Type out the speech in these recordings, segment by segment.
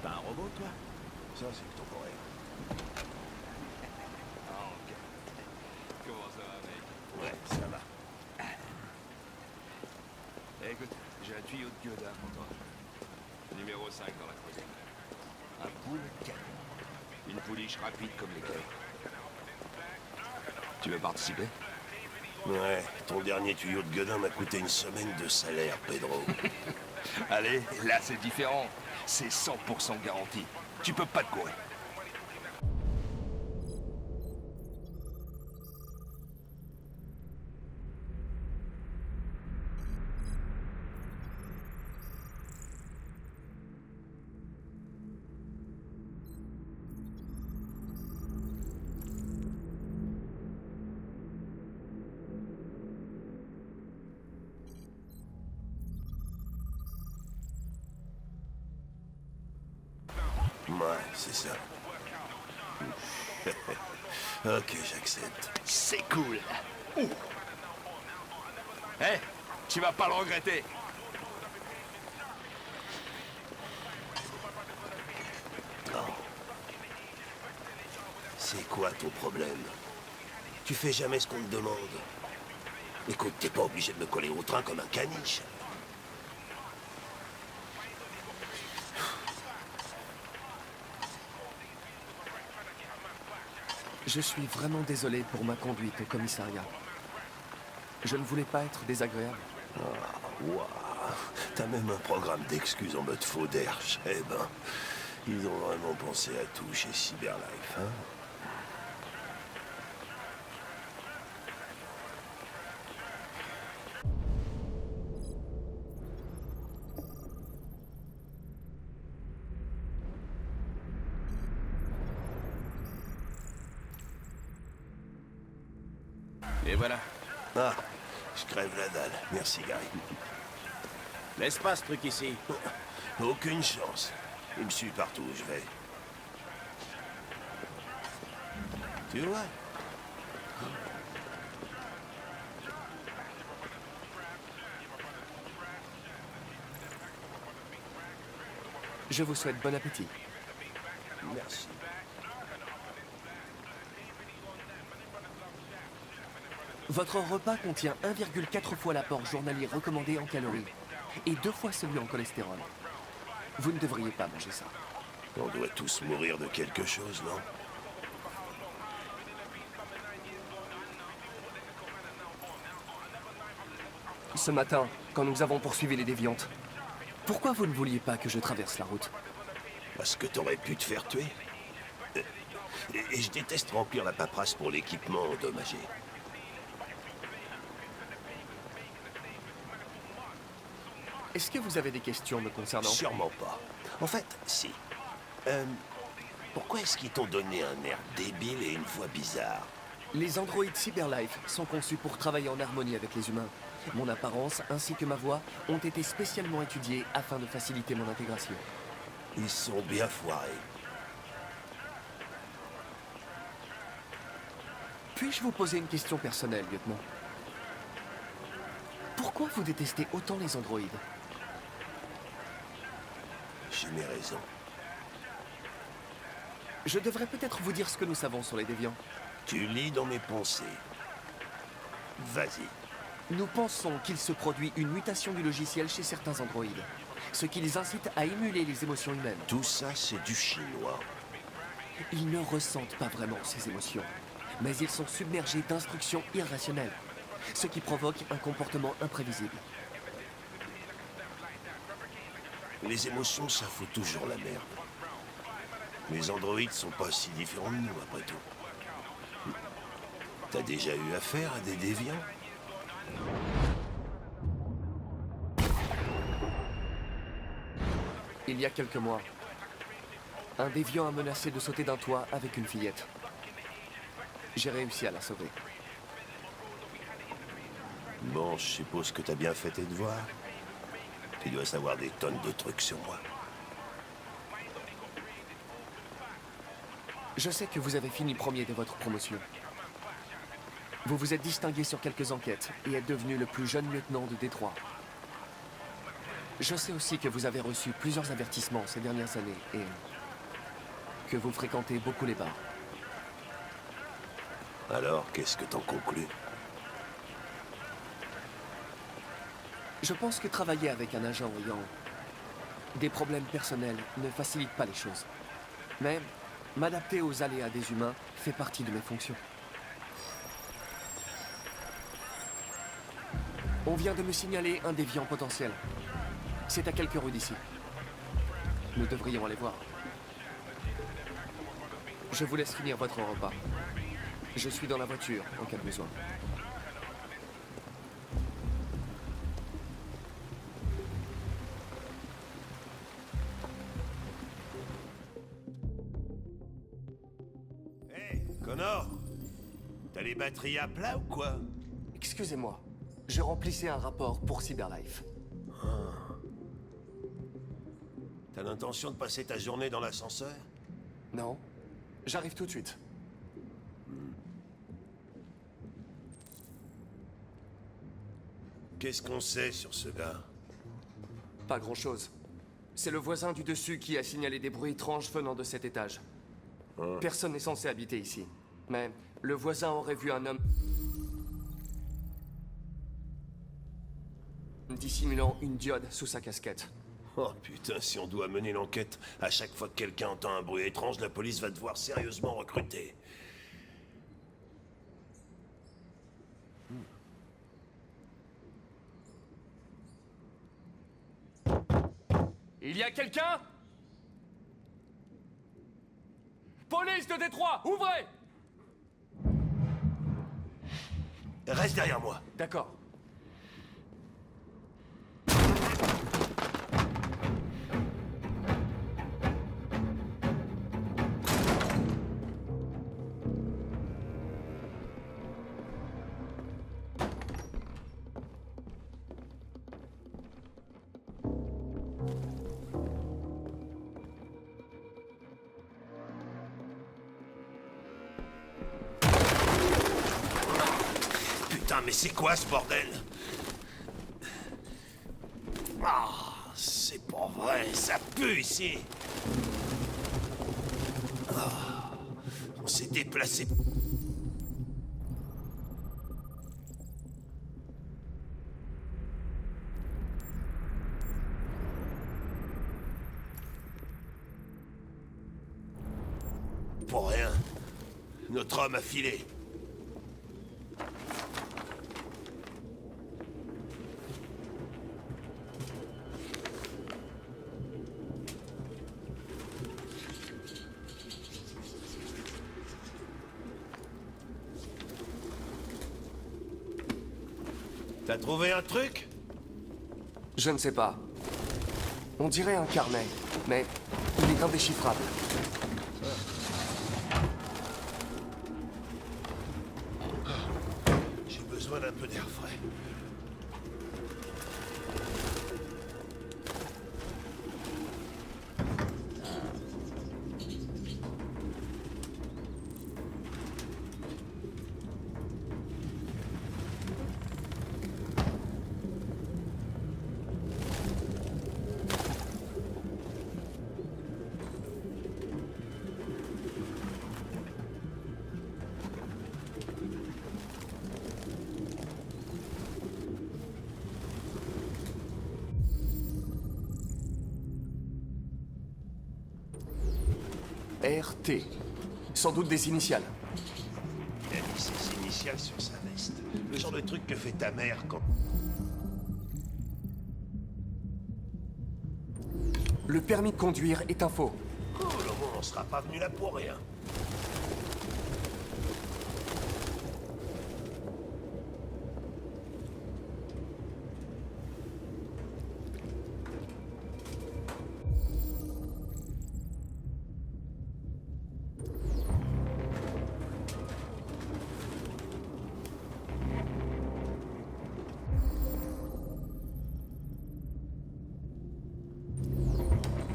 T'as un robot, toi? Ça, c'est le temporaire. Ah, ok. Comment ça va, mec? Ouais, ça va. Eh, écoute, j'ai un tuyau de Godin pour toi. Numéro 5 dans la cuisine. Un poulet canon. Une pouliche rapide comme les cailles. Tu veux participer? Ouais, ton dernier tuyau de gueudin m'a coûté une semaine de salaire, Pedro. Allez, là c'est différent. C'est 100% garanti. Tu peux pas te courir. Ouais, c'est ça. Ok, j'accepte. C'est cool. Ouh. Eh, tu vas pas le regretter. Non. C'est quoi ton problème? Tu fais jamais ce qu'on te demande. Écoute, t'es pas obligé de me coller au train comme un caniche. Je suis vraiment désolé pour ma conduite au commissariat. Je ne voulais pas être désagréable. Waouh, t'as même un programme d'excuses en mode faux derche. Eh ben, ils ont vraiment pensé à tout chez Cyberlife, hein? Et voilà. Ah, je crève la dalle. Merci, Gary. Laisse pas ce truc ici. Aucune chance. Il me suit partout où je vais. Tu vois? Je vous souhaite bon appétit. Merci. Votre repas contient 1,4 fois l'apport journalier recommandé en calories et 2 fois celui en cholestérol. Vous ne devriez pas manger ça. On doit tous mourir de quelque chose, non? Ce matin, quand nous avons poursuivi les déviantes, pourquoi vous ne vouliez pas que je traverse la route? Parce que t'aurais pu te faire tuer. Et je déteste remplir la paperasse pour l'équipement endommagé. Est-ce que vous avez des questions me concernant? Sûrement pas. En fait, si. Pourquoi est-ce qu'ils t'ont donné un air débile et une voix bizarre? Les androïdes Cyberlife sont conçus pour travailler en harmonie avec les humains. Mon apparence ainsi que ma voix ont été spécialement étudiées afin de faciliter mon intégration. Ils sont bien foirés. Puis-je vous poser une question personnelle, lieutenant? Pourquoi vous détestez autant les androïdes? J'ai mes raisons. Je devrais peut-être vous dire ce que nous savons sur les déviants. Tu lis dans mes pensées. Vas-y. Nous pensons qu'il se produit une mutation du logiciel chez certains androïdes, ce qui les incite à émuler les émotions humaines. Tout ça, c'est du chinois. Ils ne ressentent pas vraiment ces émotions, mais ils sont submergés d'instructions irrationnelles, ce qui provoque un comportement imprévisible. Les émotions, ça fout toujours la merde. Les androïdes sont pas si différents de nous, après tout. T'as déjà eu affaire à des déviants? Il y a quelques mois, un déviant a menacé de sauter d'un toit avec une fillette. J'ai réussi à la sauver. Bon, je suppose que t'as bien fait tes devoirs. Tu dois savoir des tonnes de trucs sur moi. Je sais que vous avez fini premier de votre promotion. Vous vous êtes distingué sur quelques enquêtes et êtes devenu le plus jeune lieutenant de Détroit. Je sais aussi que vous avez reçu plusieurs avertissements ces dernières années et que vous fréquentez beaucoup les bars. Alors, qu'est-ce que t'en conclus? Je pense que travailler avec un agent ayant des problèmes personnels ne facilite pas les choses. Mais m'adapter aux aléas des humains fait partie de mes fonctions. On vient de me signaler un déviant potentiel. C'est à quelques rues d'ici. Nous devrions aller voir. Je vous laisse finir votre repas. Je suis dans la voiture en cas de besoin. Hé, Connor! T'as les batteries à plat ou quoi? Excusez-moi, je remplissais un rapport pour Cyberlife. T'as l'intention de passer ta journée dans l'ascenseur? Non? J'arrive tout de suite. Qu'est-ce qu'on sait sur ce gars? Pas grand-chose. C'est le voisin du dessus qui a signalé des bruits étranges venant de cet étage. Personne n'est censé habiter ici. Mais le voisin aurait vu un homme dissimulant une diode sous sa casquette. Oh putain, si on doit mener l'enquête, à chaque fois que quelqu'un entend un bruit étrange, la police va devoir sérieusement recruter. Il y a quelqu'un? Police de Détroit, ouvrez! Reste derrière moi. D'accord. Putain, mais c'est quoi ce bordel? Ah, c'est pas vrai, ça pue ici. Ah, on s'est déplacé. Pour rien. Notre homme a filé. T'as trouvé un truc? Je ne sais pas. On dirait un carnet, mais il est indéchiffrable. J'ai besoin d'un peu d'air frais. RT. Sans doute des initiales. Il a mis ses initiales sur sa veste. Le genre de truc que fait ta mère quand... Le permis de conduire est un faux. Oh, on sera pas venu là pour rien.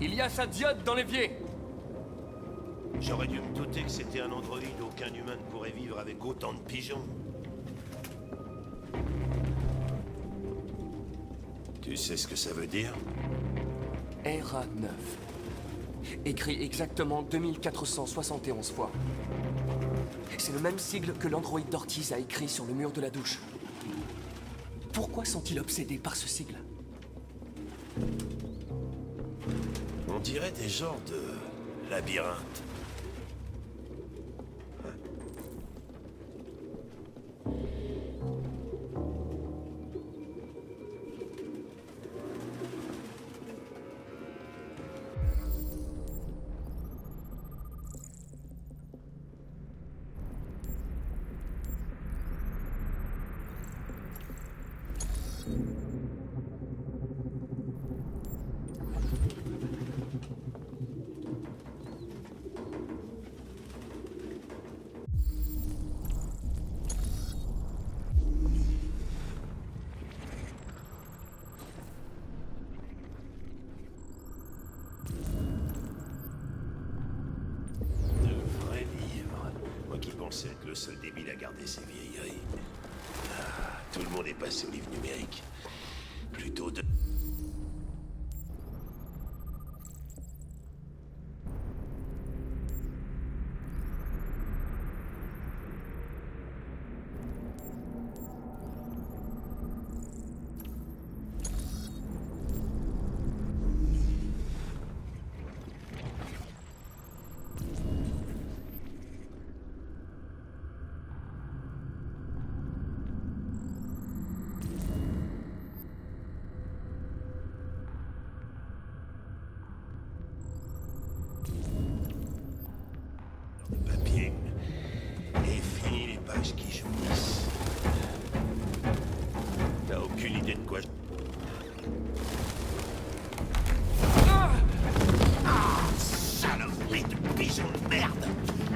Il y a sa diode dans l'évier. J'aurais dû me douter que c'était un androïde. Aucun humain ne pourrait vivre avec autant de pigeons. Tu sais ce que ça veut dire? RA9. Écrit exactement 2471 fois. C'est le même sigle que l'androïde d'Ortiz a écrit sur le mur de la douche. Pourquoi sont-ils obsédés par ce sigle? On dirait des genres de labyrinthe. C'est être le seul débile à garder ses vieilleries. Ah, tout le monde est passé au livre numérique. Plutôt de... papier. Et fini les pages qui jouissent. T'as aucune idée de quoi... Saloperie de pigeon de merde!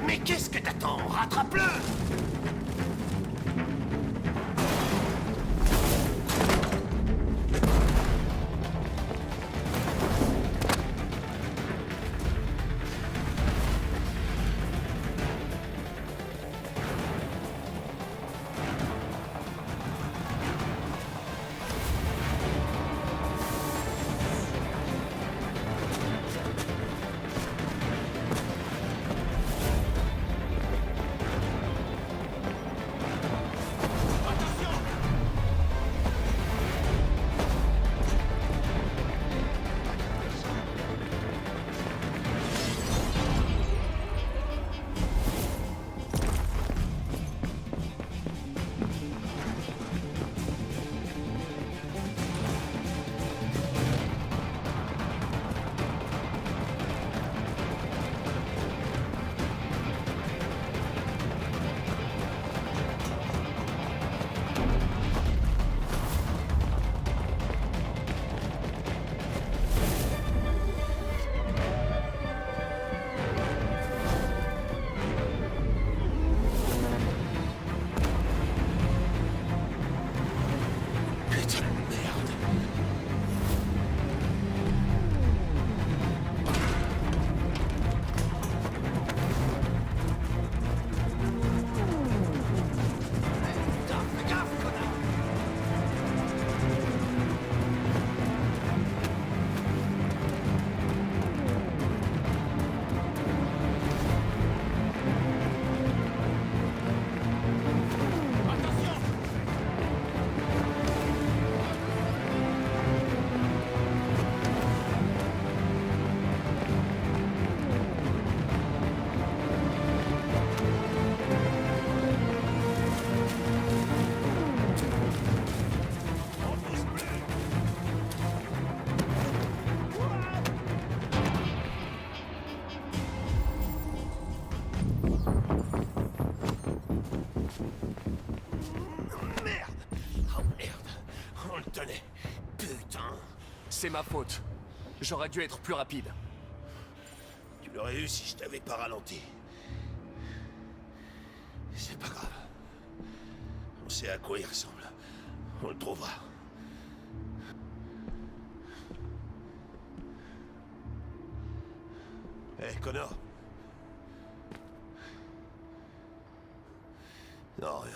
Mais qu'est-ce que t'attends? Rattrape-le! C'est ma faute. J'aurais dû être plus rapide. Tu l'aurais eu si je t'avais pas ralenti. C'est pas grave. On sait à quoi il ressemble. On le trouvera. Hé, Connor. Non, rien.